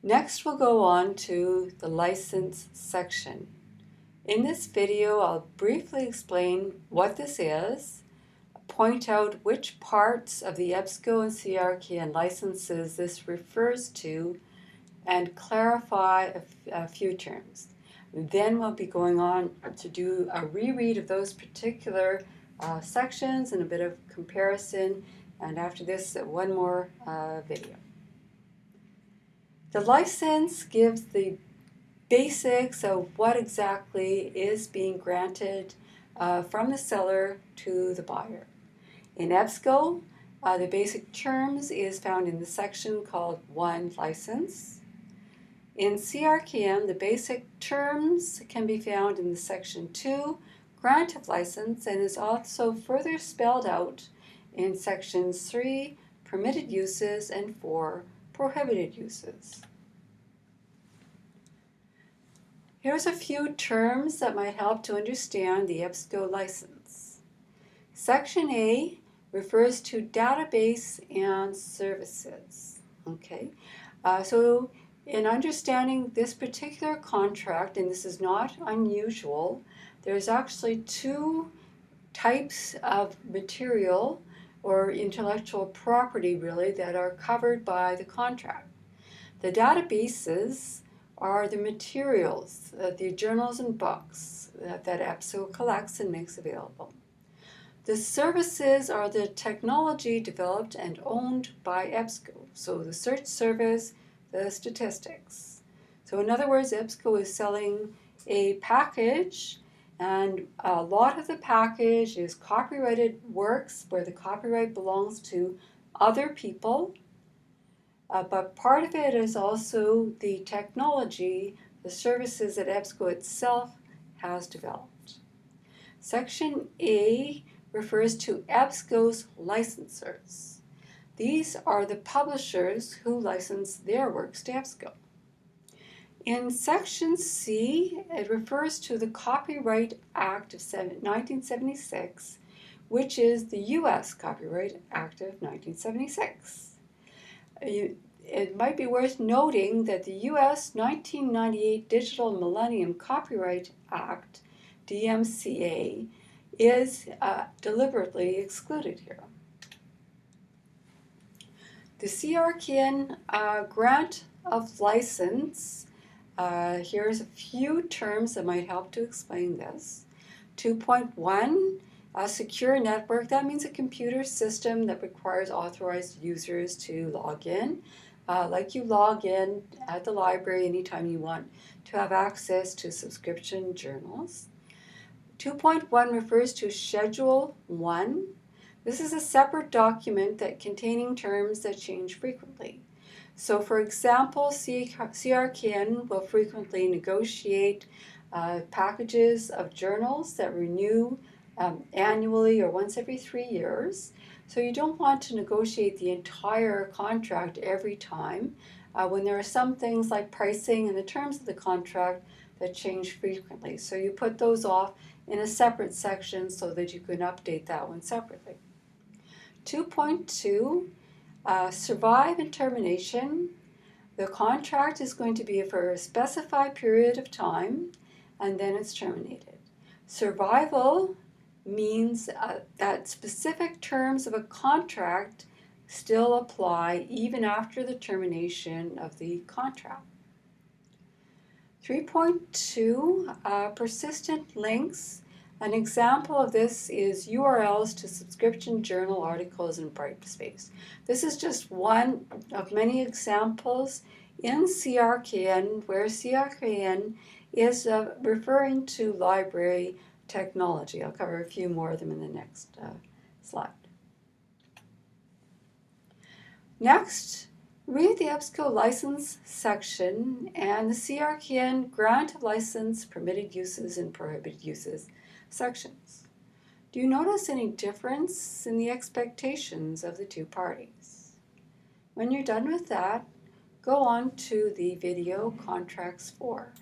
Next, we'll go on to the license section. In this video, I'll briefly explain what this is, point out which parts of the EBSCO and CRKN licenses this refers to, and clarify a few terms. Then we'll be going on to do a reread of those particular sections and a bit of comparison, and after this, one more video. The license gives the basics of what exactly is being granted from the seller to the buyer. In EBSCO, the basic terms is found in the section called 1 License. In CRKN, the basic terms can be found in the section 2 Grant of License, and is also further spelled out in sections 3 Permitted Uses and 4 Prohibited Uses. Here's a few terms that might help to understand the EBSCO license. Section A refers to database and services. Okay, so in understanding this particular contract, and this is not unusual, there's actually two types of material or intellectual property really that are covered by the contract. The databases are the materials, the journals and books that EBSCO collects and makes available. The services are the technology developed and owned by EBSCO, so the search service, the statistics. So in other words, EBSCO is selling a package, and a lot of the package is copyrighted works where the copyright belongs to other people. But part of it is also the technology, the services that EBSCO itself has developed. Section A refers to EBSCO's licensors. These are the publishers who license their works to EBSCO. In Section C, it refers to the Copyright Act of 1976, which is the U.S. Copyright Act of 1976. It might be worth noting that the U.S. 1998 Digital Millennium Copyright Act, DMCA, is deliberately excluded here. The CRKN grant of license, here's a few terms that might help to explain this. 2.1, a secure network. That means a computer system that requires authorized users to log in. Like you log in at the library anytime you want to have access to subscription journals. 2.1 refers to Schedule 1. This is a separate document that containing terms that change frequently. So for example, CRKN will frequently negotiate packages of journals that renew annually or once every 3 years. So you don't want to negotiate the entire contract every time when there are some things like pricing and the terms of the contract that change frequently. So you put those off in a separate section so that you can update that one separately. 2.2, survive and termination. The contract is going to be for a specified period of time, and then it's terminated. Survival means that specific terms of a contract still apply even after the termination of the contract. 3.2, persistent links. An example of this is URLs to subscription journal articles in Brightspace. This is just one of many examples in CRKN where CRKN is referring to library technology. I'll cover a few more of them in the next slide. Next, read the EBSCO license section and the CRKN grant of license, permitted uses, and prohibited uses sections. Do you notice any difference in the expectations of the two parties? When you're done with that, go on to the video Contracts 4.